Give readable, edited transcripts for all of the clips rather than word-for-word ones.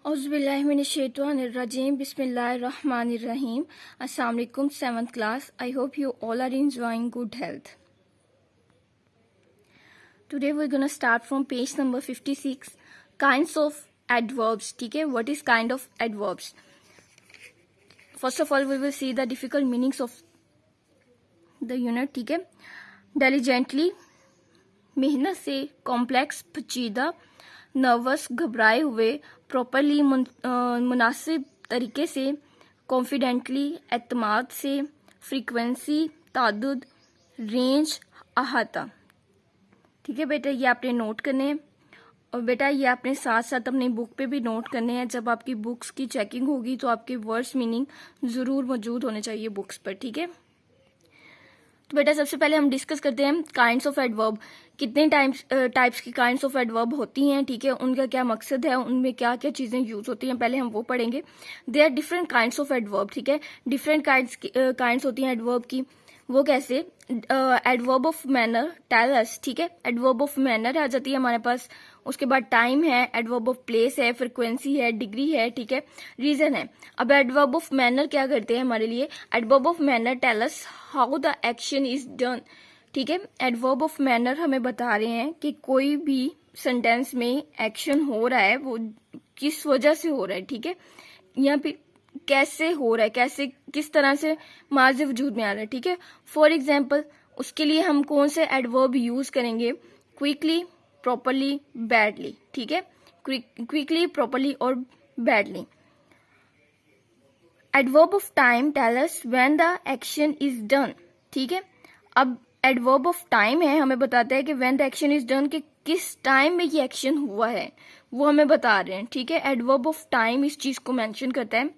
Auzubillahiminash-shaytanir-rajim. Bismillahir-rahmanir-rahim. Assalamu alaikum, 7th class. I hope you all are enjoying good health. Today we're going to start from page number 56. Kinds of adverbs. Okay, what is kind of adverbs? First of all, we will see the difficult meanings of the unit. Okay, diligently, मेहनत से, complex, पेचीदा, nervous, घबराए हुए, properly, मुनासिब तरीके से, confidently, एतमाद से, फ्रीक्वेंसी, तादुद, रेंज, अहाता। ठीक है बेटा, ये आपने नोट करने हैं और बेटा ये आपने साथ साथ अपनी बुक पे भी नोट करने हैं। जब आपकी बुक्स की चेकिंग होगी तो आपके वर्ड्स मीनिंग जरूर मौजूद होने चाहिए बुक्स पर। ठीक है, तो बेटा सबसे पहले हम डिस्कस करते हैं काइंड्स ऑफ एडवर्ब। कितने टाइप्स की काइंड्स ऑफ एडवर्ब होती हैं, ठीक है, उनका क्या मकसद है, उनमें क्या क्या चीजें यूज होती हैं, पहले हम वो पढ़ेंगे। There are different kinds of adverb. ठीक है, डिफरेंट काइंड्स होती हैं एडवर्ब की। वो कैसे? Adverb of manner, tell us. ठीक है, एडवर्ब ऑफ मैनर आ जाती है हमारे पास। उसके बाद टाइम है, एडवर्ब ऑफ प्लेस है, फ्रिक्वेंसी है, डिग्री है, ठीक है, रीजन है। अब एडवर्ब ऑफ मैनर क्या करते हैं हमारे लिए? Adverb of manner tell us how the action is done. ठीक है, एडवर्ब ऑफ मैनर हमें बता रहे हैं कि कोई भी सेंटेंस में एक्शन हो रहा है वो किस वजह से हो रहा है। ठीक है, यहाँ पे कैसे हो रहा है, कैसे किस तरह से माज़ी वजूद में आ रहा है। ठीक है, फॉर एग्जाम्पल उसके लिए हम कौन से एडवर्ब यूज करेंगे? Quickly, properly, badly. ठीक है, क्विकली, प्रॉपरली और badly. Adverb of time tell us when the action is done. ठीक है, अब एडवर्ब ऑफ टाइम है, हमें बताता है कि when the action is done, कि किस टाइम में ये एक्शन हुआ है वो हमें बता रहे हैं। ठीक है, एडवर्ब ऑफ टाइम इस चीज को मेंशन करता है।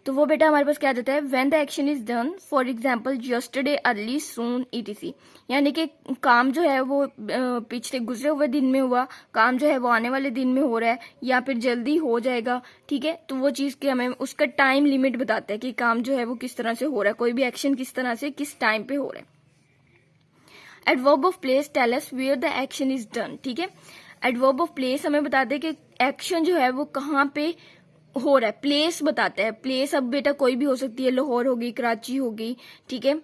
तो वो बेटा हमारे पास क्या जाता है? When the action is done, for example yesterday, early, soon, etc. यानी कि काम जो है वो पिछले गुजरे हुए दिन में हुआ, काम जो है वो आने वाले दिन में हो रहा है या फिर जल्दी हो जाएगा। ठीक है, तो वो चीज के हमें उसका टाइम लिमिट बताता है कि काम जो है वो किस तरह से हो रहा है, कोई भी एक्शन किस तरह से किस टाइम पे हो रहा है। Adverb of place tell us where the action is done. ठीक है, एडवर्ब ऑफ प्लेस हमें बताते हैं कि एक्शन जो है वो कहाँ पे हो रहा है, प्लेस बताता है। प्लेस अब बेटा कोई भी हो सकती है, लाहौर होगी, कराची होगी, ठीक है,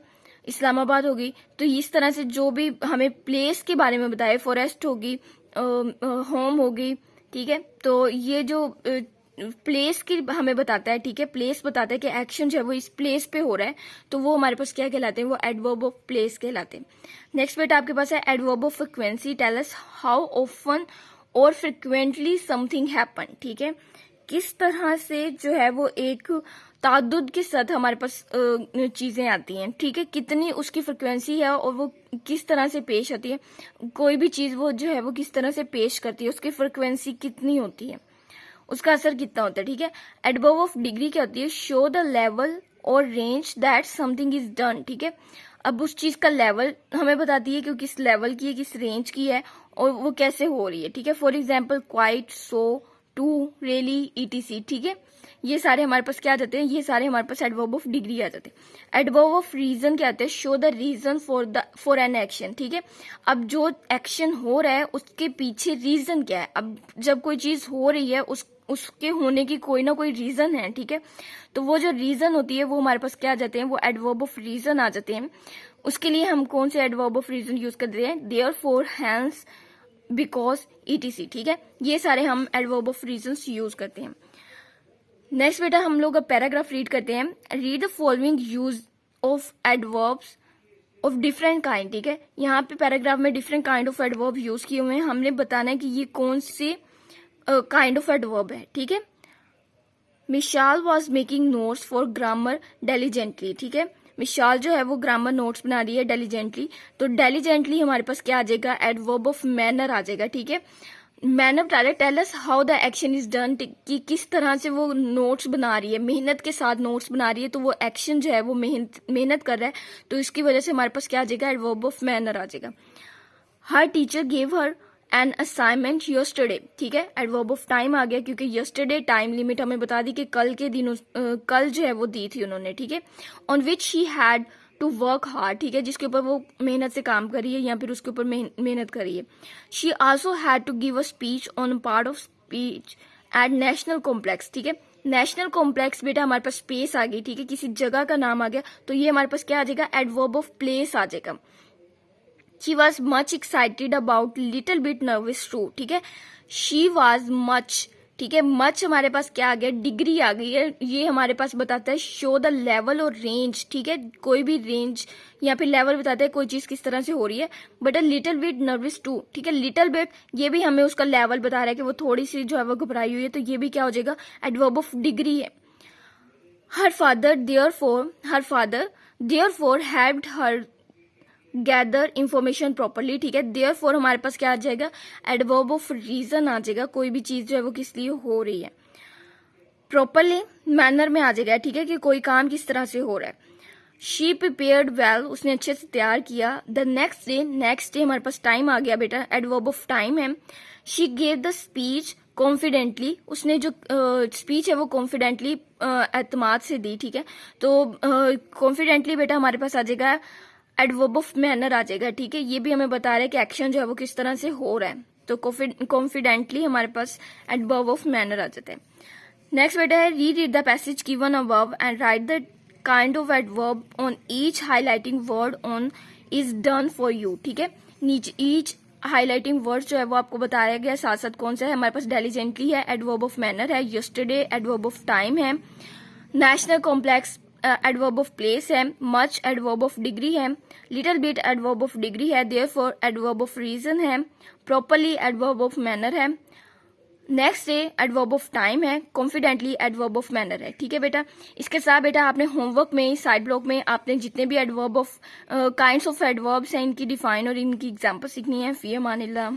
इस्लामाबाद होगी। तो इस तरह से जो भी हमें प्लेस के बारे में बताए, फॉरेस्ट होगी, होम होगी, ठीक है, तो ये जो प्लेस की हमें बताता है। ठीक है, प्लेस बताता है कि एक्शन जो है वो इस प्लेस पे हो रहा है, तो वो हमारे पास क्या कहलाते हैं? वो एडवर्ब ऑफ प्लेस कहलाते हैं। नेक्स्ट बेटा आपके पास है adverb of frequency tell us how often or frequently something happen. ठीक है, किस तरह से जो है वो एक ताद्दुद के साथ हमारे पास चीजें आती हैं। ठीक है, कितनी उसकी फ्रिक्वेंसी है और वो किस तरह से पेश आती है, कोई भी चीज वो जो है वो किस तरह से पेश करती है, उसकी फ्रिक्वेंसी कितनी होती है, उसका असर कितना होता है। ठीक है, एडवर्ब ऑफ डिग्री क्या होती है? शो द लेवल और range that something is done. ठीक है, अब उस चीज का लेवल हमें बताती है कि किस लेवल की है, किस रेंज की है और वो कैसे हो रही है। ठीक है, for example quite, so, too, really, etc. ठीक है, ये सारे हमारे पास क्या आ जाते हैं? ये सारे हमारे पास एडवर्ब ऑफ डिग्री आ जाते हैं। एडवर्ब ऑफ रीजन क्या आते हैं? Show the reason for an action. ठीक है, अब जो एक्शन हो रहा है उसके पीछे रीजन क्या है। अब जब कोई चीज हो रही है उसके होने की कोई ना कोई रीजन है। ठीक है, तो वो जो रीजन होती है वो हमारे पास क्या आ जाते हैं? वो एडवर्ब ऑफ रीजन आ जाते हैं। उसके लिए हम कौन से एडवर्ब ऑफ रीजन यूज करते हैं? Therefore, hence, because, etc. ठीक है, ये सारे हम एडवर्ब ऑफ रीजंस यूज करते हैं। नेक्स्ट बेटा हम लोग अब पैराग्राफ रीड करते हैं। Read the following use of adverbs of different kind. ठीक है, यहाँ पे पैराग्राफ में different kind of adverb use किए हुए हैं। हमने बताना है कि ये कौन से काइंड ऑफ एडवर्ब है। ठीक है, Mishal was making notes for grammar diligently. ठीक है, मिशाल जो है वो ग्रामर नोट्स बना रही है डेलीजेंटली। तो डेलीजेंटली हमारे पास क्या आ जाएगा? एडवर्ब ऑफ मैनर आ जाएगा। ठीक है, मैनर बता रहे tell us how the action is done, कि किस तरह से वो नोट्स बना रही है, मेहनत के साथ नोट्स बना रही है। तो वो एक्शन जो है वो मेहनत कर रहा है, तो इसकी वजह से हमारे पास क्या आ जाएगा? एडवर्ब ऑफ मैनर आ जाएगा। Her teacher gave her an assignment yesterday. ठीक है, एडवर्ब ऑफ टाइम आ गया क्योंकि यस्टरडे टाइम लिमिट हमें बता दी कि कल के दिन कल जो है वो दी थी उन्होंने। ठीक है, on which he had to work hard. ठीक है, जिसके ऊपर वो मेहनत से काम कर रही है या फिर उसके ऊपर मेहनत कर रही है। She also had to give a speech on part of speech at national complex, ठीक है। नेशनल कॉम्प्लेक्स बेटा हमारे पास स्पेस आ गई, ठीक है, किसी जगह का नाम आ गया, तो ये हमारे पास क्या आ जाएगा, एडवर्ब ऑफ प्लेस आ जाएगा। She was much excited about, little bit nervous too, ठीक है। शी वॉज मच, ठीक है, मच हमारे पास क्या आ गया, डिग्री आ गई है, ये हमारे पास बताता है शो द लेवल और रेंज, ठीक है, कोई भी रेंज या फिर लेवल बताता है कोई चीज किस तरह से हो रही है। But a little bit nervous too, ठीक है, लिटिल बिट ये भी हमें उसका लेवल बता रहा है कि वो थोड़ी सी जो है वो घबराई हुई है, तो ये भी क्या हो जाएगा, एडवर्ब ऑफ डिग्री है। हर फादर देयरफॉर हेल्प्ड हर गैदर इंफॉर्मेशन प्रॉपरली, ठीक है। देयरफॉर हमारे पास क्या आ जाएगा, एडवर्ब ऑफ रीजन आ जाएगा, कोई भी चीज जो है वो किस लिए हो रही है। प्रॉपरली मैनर में आ जाएगा, ठीक है, कि कोई काम किस तरह से हो रहा है। शी प्रिपेयर्ड वेल, उसने अच्छे से तैयार किया। द नेक्स्ट डे हमारे पास टाइम आ गया बेटा, एडवर्ब ऑफ टाइम है। She gave the speech confidently, उसने जो स्पीच है वो कॉन्फिडेंटली एतमाद से दी, ठीक है। तो कॉन्फिडेंटली बेटा हमारे पास आ जाएगा एडवर्ब ऑफ मैनर आ जाएगा, ठीक है। ये भी हमें बता रहा है कि एक्शन जो है वो किस तरह से हो रहा है, तो कॉन्फिडेंटली हमारे पास एडवर्ब ऑफ मैनर आ जाता है। नेक्स्ट बेटा है read the passage given above and right the kind of adverb on each highlighting word on is done for you, ठीक है। नीचे ईच हाईलाइटिंग वर्ड जो है वो आपको बताया गया, साथ साथ कौन सा है हमारे पास, डिलिजेंटली है, एडवर्ब ऑफ मैनर है, यस्टरडे एडवर्ब ऑफ टाइम है, national complex adverb of place है, मच एडवर्ब ऑफ डिग्री है, little bit adverb of degree है, देयरफॉर एडवर्ब ऑफ रीजन है, प्रॉपरली एडवर्ब ऑफ मैनर है, next day adverb of time है, confidently adverb of manner है, ठीक है बेटा। इसके साथ बेटा आपने होमवर्क में साइड ब्लॉक में आपने जितने भी adverb of kinds of adverbs हैं इनकी डिफाइन और इनकी एग्जाम्पल सीखनी है। फी अमानिल्लाह।